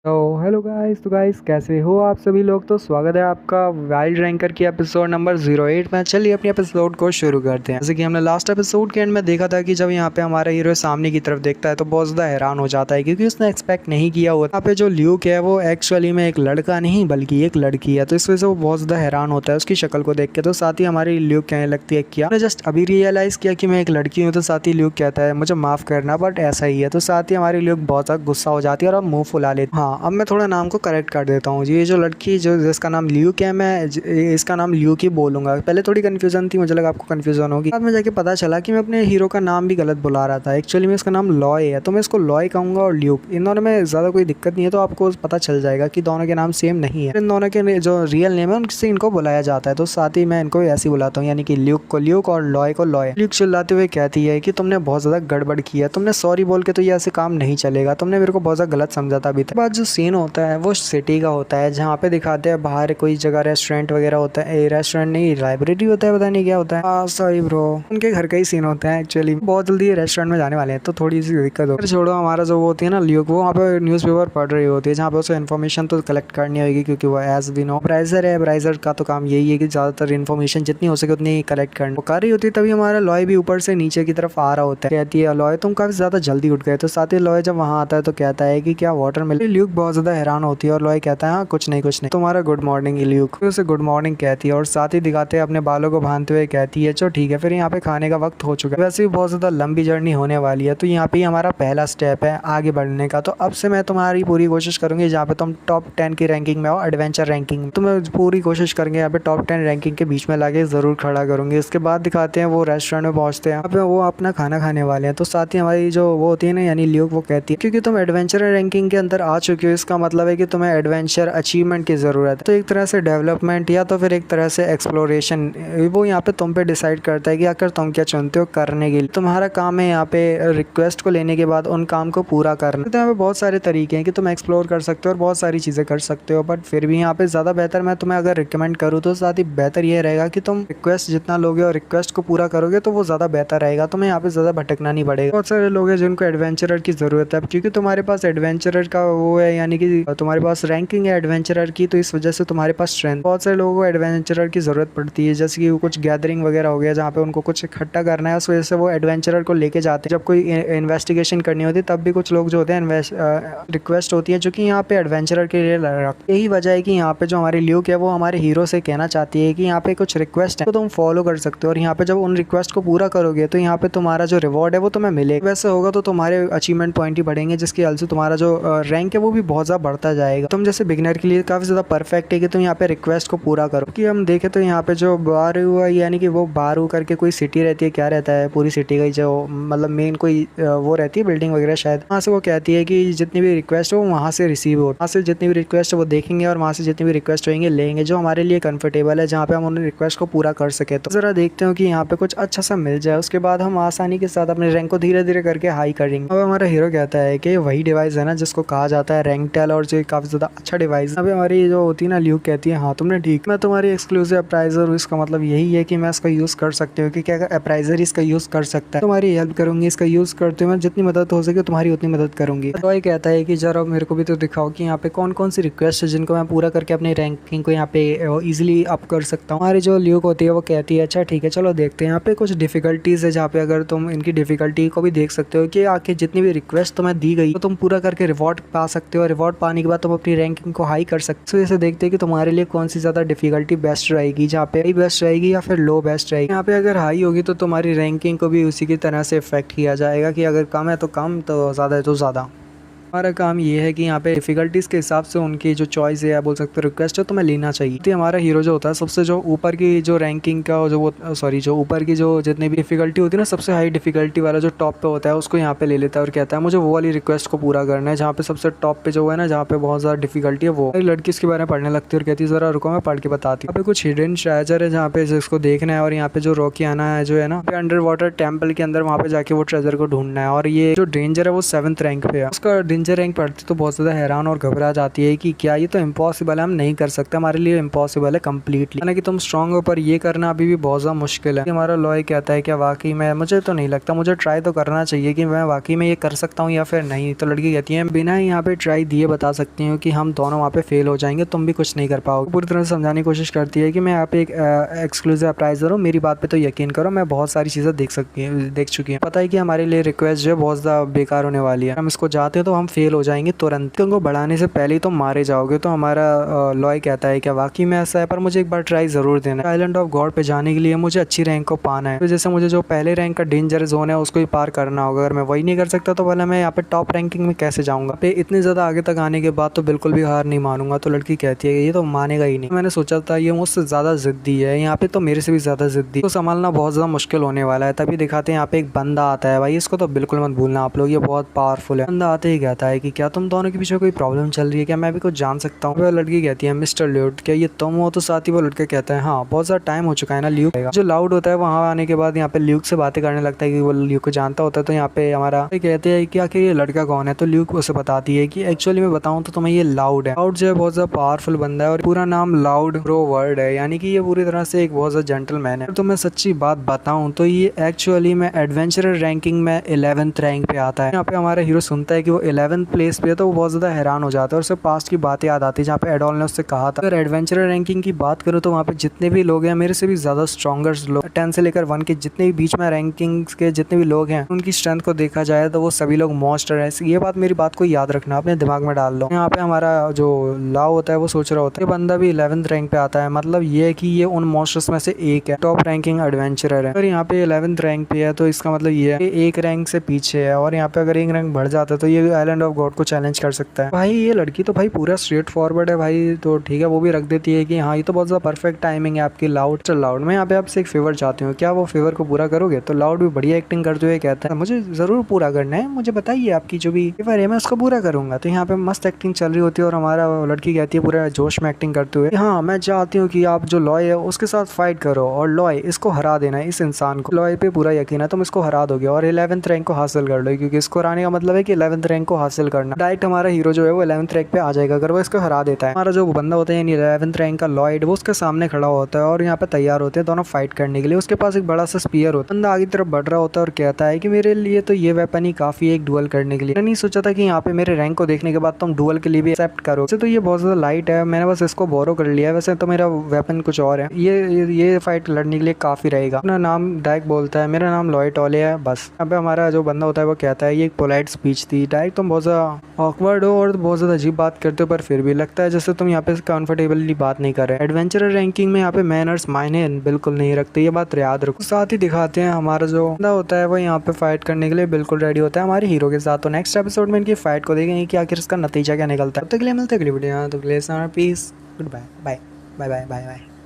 तो hello guys. कैसे हो आप सभी लोग। तो स्वागत है आपका वाइल्ड रैंकर की एपिसोड नंबर 08 में। चलिए अपनी एपिसोड को शुरू करते हैं। जैसे कि हमने लास्ट एपिसोड के एंड में देखा था कि जब यहाँ पे हमारा हीरो सामने की तरफ देखता है तो बहुत ज़्यादा हैरान हो जाता है क्योंकि उसने एक्सपेक्ट नहीं किया हुआ। यहाँ पे जो ल्यूक है वो एक्चुअली में एक लड़का नहीं बल्कि एक लड़की है, तो इस वजह से वो बहुत ज़्यादा हैरान होता है उसकी शक्ल को देख के। तो साथ ही हमारी ल्यूक कहने लगती है क्या मैंने जस्ट अभी रियलाइज़ किया कि मैं एक लड़की हूँ। तो साथ ही ल्यूक कहता है मुझे माफ़ करना बट ऐसा ही है। तो साथ ही हमारी ल्यूक बहुत ज़्यादा गुस्सा हो जाती है और अब मुंह फुला लेती है। हाँ, अब मैं थोड़ा नाम को करेक्ट कर देता हूँ। ये जो लड़की जो जिसका नाम ल्यूक है, इसका नाम ल्यूक ही बोलूंगा। पहले थोड़ी कंफ्यूजन थी, मुझे लगा आपको कंफ्यूजन होगी। बाद में जाके पता चला कि मैं अपने हीरो का नाम भी गलत बुला रहा था। एक्चुअली में इसका नाम लॉय है, तो मैं इसको लॉय कहूंगा और ल्यूक, इन दोनों में ज़्यादा कोई दिक्कत नहीं है। तो आपको पता चल जाएगा कि दोनों के नाम सेम नहीं है। इन दोनों के जो रियल नेम है उनसे इनको बुलाया जाता है। तो साथ ही मैं इनको ऐसे ही बुलाता हूँ, यानी कि ल्यूक को ल्यूक और लॉय को लॉय। ल्यूक चिल्लाते हुए कहती है कि तुमने बहुत ज़्यादा गड़बड़ किया, तुमने सॉरी बोल के तो ये ऐसे काम नहीं चलेगा, तुमने मेरे को बहुत ज़्यादा गलत समझा था अभी तक। बाद जो सीन होता है वो सिटी का होता है, जहाँ पे दिखाते हैं बाहर कोई जगह रेस्टोरेंट वगैरह होता है। रेस्टोरेंट नहीं, लाइब्रेरी होता है, पता नहीं क्या होता है। सॉरी ब्रो, उनके घर का ही सीन होता है। एक्चुअली बहुत जल्दी रेस्टोरेंट में जाने वाले हैं तो थोड़ी सी दिक्कत हो। छोड़ो, हमारा जो वो होती है ना ल्यूक, वो वहाँ पे न्यूज़पेपर पढ़ रही होती है, जहाँ पे उसे इन्फॉर्मेशन तो कलेक्ट करनी होगी क्योंकि वो एज वी नो ब्राइजर है। ब्राइजर का तो काम यही है कि ज़्यादातर इन्फॉर्मेशन जितनी हो सके उतनी कलेक्ट करनी। वो कर रही होती है, तभी हमारा लॉय भी ऊपर से नीचे की तरफ आ रहा होता है। कहती है लॉय तुम काफी ज़्यादा जल्दी उठ गए। तो साथ ही लॉय जब वहाँ आता है तो कहता है कि क्या वाटर मिल। ल्यूक बहुत ज़्यादा हैरान होती है और लॉय कहता है हाँ कुछ नहीं तुम्हारा गुड मॉर्निंग। ल्यूक उसे गुड मॉर्निंग कहती है और साथ ही दिखाते हैं अपने बालों को बांधते हुए कहती है चलो ठीक है फिर यहाँ पे खाने का वक्त हो चुका है। वैसे भी बहुत ज़्यादा लंबी जर्नी होने वाली है, तो यहाँ पे ही हमारा पहला स्टेप है आगे बढ़ने का। तो अब से मैं तुम्हारी पूरी कोशिश करूंगी, जहाँ पे तुम टॉप 10 की रैंकिंग में हो, एडवेंचर रैंकिंग में, तो मैं पूरी कोशिश करेंगे यहाँ पे टॉप 10 रैंकिंग के बीच में लाके जरूर खड़ा करूंगी। इसके बाद दिखाते हैं वो रेस्टोरेंट में पहुंचते हैं, यहाँ पे वो अपना खाना खाने वाले हैं। तो साथ ही हमारी जो वो होती है ना, यानी ल्यूक, वो कहती है क्योंकि तुम एडवेंचर रैंकिंग के अंदर आ चुके हो, इसका मतलब है कि तुम्हें एडवेंचर अचीवमेंट की जरूरत है। तो एक तरह से डेवलपमेंट या तो फिर एक तरह से एक्सप्लोरेशन, वो यहाँ पे तुम पे डिसाइड करता है कि आखिर तुम क्या चुनते हो करने के लिए। तुम्हारा काम है यहाँ पे रिक्वेस्ट को लेने के बाद उन काम को पूरा करना। तो यहाँ पे बहुत सारे तरीके हैं कि तुम एक्सप्लोर कर सकते हो और बहुत सारी चीज़ें कर सकते हो, बट फिर भी यहाँ पे ज़्यादा बेहतर मैं तुम्हें अगर रिकमेंड करूँ तो साथ ही बेहतर ये रहेगा कि तुम रिक्वेस्ट जितना लोगे और रिक्वेस्ट को पूरा करोगे तो वो ज़्यादा बेहतर रहेगा। तुम्हें यहाँ पे ज़्यादा भटकना नहीं पड़ेगा। बहुत सारे लोग हैं जिनको एडवेंचरर की ज़रूरत है, क्योंकि तुम्हारे पास एडवेंचरर का वो है, यानी कि तुम्हारे पास रैंकिंग है एडवेंचरर की, तो इस वजह से तुम्हारे पास स्ट्रेंथ। बहुत सारे लोगों को एडवेंचरर की ज़रूरत पड़ती है, जैसे कि कुछ गैदरिंग वगैरह हो गया जहाँ पे उनको कुछ इकट्ठा करना है, उस वजह से वो एडवेंचरर को लेके जाते हैं। जब कोई इन्वेस्टिगेशन करनी होती है तब भी कुछ लोग जो होते हैं रिक्वेस्ट होती है जो कि यहाँ पे एडवेंचरर के लिए रखते। यही वजह है कि यहाँ पे जो हमारी ल्यूक है वो हमारे हीरो से कहना चाहती है कि यहाँ पे कुछ रिक्वेस्ट है तो तुम फॉलो कर सकते हो, और यहाँ पे जब उन रिक्वेस्ट को पूरा करोगे तो यहाँ पे तुम्हारा जो रिवॉर्ड है वो तुम्हें मिलेगा। वैसे होगा तो तुम्हारे अचीवमेंट पॉइंट ही बढ़ेंगे, जिसकी वजह से तुम्हारा जो रैंक है वो भी बहुत ज़्यादा बढ़ता जाएगा। तुम जैसे बिगनर के लिए काफ़ी ज़्यादा परफेक्ट है कि तुम यहाँ पे रिक्वेस्ट को पूरा करो। कि हम देखें तो यहाँ पे जो बारू है, यानी कि वो बारू करके कोई सिटी रहती है, क्या रहता है पूरी सिटी का जो मतलब मेन कोई वो रहती है बिल्डिंग वगैरह शायद, वहाँ से वो कहती है कि जितनी भी रिक्वेस्ट हो वहाँ से रिसीव हो, वहाँ से जितनी भी रिक्वेस्ट वो देखेंगे और वहाँ से जितनी भी रिक्वेस्ट होंगे लेंगे जो हमारे लिए कंफर्टेबल है, जहाँ पे हम उन रिक्वेस्ट को पूरा कर सके। तो ज़रा देखते हो कि यहाँ पे कुछ अच्छा सा मिल जाए, उसके बाद हम आसानी के साथ अपने रैंक को धीरे धीरे करके हाई करेंगे। अब हमारा हीरो कहता है कि वही डिवाइस है ना जिसको कहा जाता है रैंक टेल, और जो काफ़ी ज़्यादा अच्छा डिवाइस। अब हमारी जो होती है ना ल्यूक कहती है हाँ तुमने ठीक, मैं तुम्हारी एक्सक्लूसिव अप्राइजर हूँ। इसका मतलब यही है कि मैं इसका यूज़ कर सकती हूँ कि क्या अप्राइजर इसका यूज़ कर सकता है, तुम्हारी हेल्प करूंगी इसका यूज़ करते हुए, जितनी मदद हो सके तुम्हारी उतनी मदद करूंगी। तो ये कहता है कि जरा मेरे को भी तो दिखाओ कि यहाँ पे कौन कौन सी रिक्वेस्ट है जिनको मैं पूरा करके अपनी रैंकिंग को यहाँ पे इजीली अप कर सकता हूँ। हमारी जो ल्यूक होती है वो कहती है अच्छा ठीक है चलो देखते हैं। यहाँ पे कुछ डिफिकल्टीज है, जहाँ पे अगर तुम इनकी डिफिकल्टी को भी देख सकते हो कि आखिर जितनी भी रिक्वेस्ट तुम्हें दी गई तो तुम पूरा करके रिवॉर्ड पा सकते हो, रिवॉर्ड पाने के बाद तुम अपनी रैंकिंग को हाई कर सकते हो। जैसे देखते हैं कि तुम्हारे लिए कौन सी ज़्यादा डिफिकल्टी बेस्ट रहेगी, जहाँ पे हाई बेस्ट रहेगी या फिर लो बेस्ट रहेगी। यहाँ पे अगर हाई होगी तो तुम्हारी रैंकिंग को भी उसी की तरह से इफेक्ट किया जाएगा कि अगर कम है तो कम, तो ज़्यादा है तो ज़्यादा। हमारा काम ये है कि यहाँ पे डिफिकल्टीज के हिसाब से उनकी जो चॉइस है या बोल सकते हो रिक्वेस्ट है तुम्हें लेना चाहिए। तो हमारा हीरो जो होता है सबसे जो ऊपर की जो रैंकिंग का जो वो जो ऊपर की जो जितनी भी डिफिकल्टी होती है ना, सबसे हाई डिफिकल्टी वाला जो टॉप पे होता है उसको यहाँ पे ले लेता है और कहता है मुझे वो वाली रिक्वेस्ट को पूरा करना है जहाँ पे सबसे टॉप पे जो है ना, जहाँ पे बहुत ज़्यादा डिफिकल्टी है। वो लड़की इसके बारे में पढ़ने लगती है और कहती है जरा रुको मैं पढ़ के बताती हूँ। यहाँ पे कुछ हिडन ट्रेजर है जहाँ पे जिसको देखना है, और यहाँ पे जो रॉकी आना है जो है ना अंडर वाटर टेम्पल के अंदर, वहाँ पे जाके वो ट्रेजर को ढूंढना है। और ये जो डेंजर है वो 7th रैंक पे है, उसका डेंजर रैंक पड़ती तो बहुत ज़्यादा हैरान और घबरा जाती है कि क्या ये तो इम्पॉसिबल है, हम नहीं कर सकते, हमारे लिए इम्पॉसिबल है कम्प्लीटली, यानी कि तुम स्ट्रॉन्ग हो पर ये करना अभी भी बहुत ज़्यादा मुश्किल है। हमारा लॉय कहता है कि वाकई में मुझे तो नहीं लगता, मुझे ट्राई तो करना चाहिए कि मैं वाकई में ये कर सकता हूँ या फिर नहीं। तो लड़की कहती है बिना यहाँ पे ट्राई दिए बता सकती हूँ कि हम दोनों वहाँ पे फेल हो जाएंगे, तुम भी कुछ नहीं कर पाओगे। पूरी तरह से समझाने की कोशिश करती है कि मैं यहाँ पे एक एक्सक्लूसिव अप्राइजर हूँ, मेरी बात पे तो यकीन करो, मैं बहुत सारी चीज़ें देख चुकी हूँ, पता है कि हमारे लिए रिक्वेस्ट जो है बहुत ज़्यादा बेकार होने वाली है, हम इसको जाते हैं तो हम फेल हो जाएंगे तुरंत, उनको बढ़ाने से पहले ही तो मारे जाओगे। तो हमारा लॉय कहता है कि वाकई में ऐसा है, पर मुझे एक बार ट्राई ज़रूर देना है। आइलैंड ऑफ गॉड पे जाने के लिए मुझे अच्छी रैंक को पाना है, तो जैसे मुझे जो पहले रैंक का डेंजर जोन है उसको ही पार करना होगा। अगर मैं वही नहीं कर सकता तो भला मैं यहाँ पे टॉप रैंकिंग में कैसे जाऊँगा। पे इतने ज़्यादा आगे तक आने के बाद तो बिल्कुल भी हार नहीं मानूंगा। तो लड़की कहती है कि ये तो मानेगा ही नहीं, मैंने सोचा था ये मुझसे ज़्यादा ज़िद्दी है, यहाँ पे तो मेरे से भी ज़्यादा ज़िद्दी, तो संभालना बहुत ज़्यादा मुश्किल होने वाला है। तभी दिखाते हैं यहाँ पे एक बंदा आता है, भाई इसको तो बिल्कुल मत भूलना आप लोग, ये बहुत पावरफुल है। बंदा आते ही कहता है कि क्या तुम दोनों के पीछे कोई प्रॉब्लम चल रही है, क्या मैं भी कुछ जान सकता हूँ। वह लड़की कहती है मिस्टर ल्यूड क्या ये तुम हो। तो साथ ही वो लड़का कहता है हाँ बहुत ज़्यादा टाइम हो चुका है ना ल्यूक। जो लाउड होता है वहाँ आने के बाद यहाँ पे ल्यूक से बातें करने लगता है कि वो ल्यूक को जानता होता है। तो यहाँ पे हमारा कहते हैं कि आखिर ये लड़का कौन है। तो ल्यूक उसे बताती है कि एक्चुअली मैं बताऊँ तो तुम्हें ये लाउड है। लाउड जो है बहुत ज़्यादा पावरफुल बंदा है और पूरा नाम लाउड प्रो वर्ड है, यानी कि ये पूरी तरह से एक बहुत ज़्यादा जेंटलमैन है। तो मैं सच्ची बात बताऊँ तो ये एक्चुअली में एडवेंचरर रैंकिंग में 11th रैंक पे आता है। यहाँ पे हमारा हीरो सुनता है कि वो 11th प्लेस पे है तो वो बहुत ज़्यादा हैरान हो जाता है और उसे पास्ट की बातें याद आती है जहाँ पे एडोल ने उससे कहा था। अगर एडवेंचरर रैंकिंग की बात करूँ तो वहाँ पे जितने भी लोग हैं मेरे से भी ज़्यादा स्ट्रॉन्गर लोग, 10 से लेकर 1 के जितने भी बीच में रैंकिंग के जितने भी लोग हैं उनकी स्ट्रेंथ को देखा जाए तो वो सभी लोग मॉन्स्टर है। ये बात मेरी बात को याद रखना, अपने दिमाग में डाल लो। यहाँ पे हमारा जो लाओ होता है वो सोच रहा होता है ये बंदा भी 11th रैंक पे आता है, मतलब ये है कि ये उन मॉन्स्टर्स में से एक है, टॉप रैंकिंग एडवेंचरर है। और यहाँ पे 11th रैंक पे है तो इसका मतलब ये है कि एक रैंक से पीछे है और यहाँ पे अगर एक रैंक बढ़ जाता है तो ये आइलैंड ऑफ गॉड को चैलेंज कर सकता है। भाई ये लड़की तो भाई पूरा स्ट्रेट फॉरवर्ड है भाई, तो ठीक है वो भी रख देती है कि हाँ ये तो बहुत ज़्यादा परफेक्ट टाइमिंग है आपकी लाउड। चल लाउड मैं यहाँ पे आपसे एक फेवर चाहती हूँ, क्या वो फेवर को पूरा करोगे। तो लाउड भी बढ़िया एक्टिंग करते हुए कहता है मुझे ज़रूर पूरा करना है, मुझे बताइए आपकी जो भी फेवर है मैं उसको पूरा करूँगा। तो यहाँ पे मस्त एक्टिंग चल रही होती है और हमारा लड़की कहती है पूरा जोश में एक्टिंग करते हुए हाँ मैं चाहती हूँ कि आप जो लॉय है उसके साथ फाइट करो और लॉय इसको हरा देना है, इस इंसान को लॉय पे पूरा यकीन है तुम इसको हरा दोगे और 11th रैंक को हासिल कर लो, क्योंकि इसको हराने का मतलब है कि 11th रैंक को हासिल करना। डायरेक्ट हमारा हीरो जो है वो 11th रैंक पे आ जाएगा अगर वो इसको हरा देता है। हमारा जो बंदा होता है 11th रैंक का लॉयड वो उसके सामने खड़ा होता है और यहाँ पे तैयार होते हैं दोनों फाइट करने के लिए। उसके पास एक बड़ा सा स्पीयर होता है, बंदा आगे तरफ बढ़ रहा होता है और कहता है कि मेरे लिए तो ये वेपन ही काफी है एक डुअल करने के लिए, मैंने नहीं सोचा था कि यहाँ पे मेरे रैंक को देखने के बाद तुम डुअल के लिए भी एक्सेप्ट करो। तो ये बहुत ज्यादा लाइट है, मैंने बस इसको बोरो कर लिया है, वैसे तो मेरा वेपन कुछ और है, ये फाइट लड़ने के लिए काफी रहेगा। अपना नाम डायरेक्ट बोलता है मेरा नाम लॉय टॉले है बस। यहाँ पे हमारा जो बंदा होता है वो कहता है ये एक पोलाइट स्पीच थी, डायरेक्ट तुम बहुत ज्यादा ऑकवर्ड हो और बहुत ज्यादा अजीब बात करते हो पर फिर भी लगता है जैसे तुम यहाँ पे कंफर्टेबली बात नहीं कर रहे। एडवेंचरर रैंकिंग में यहाँ पे मैनर्स मायने बिल्कुल नहीं रखते, ये बात याद रखो। साथ ही दिखाते हैं हमारा जो बंदा होता है वो यहाँ पे फाइट करने के लिए बिल्कुल रेडी होता है हमारे हीरो के साथ। तो नेक्स्ट एपिसोड में इनकी फाइट को देखेंगे कि आखिर इसका नतीजा क्या निकलता है। तब तक के लिए मिलते हैं अगली वीडियो, तब तक के लिए peace, good bye bye bye bye bye bye.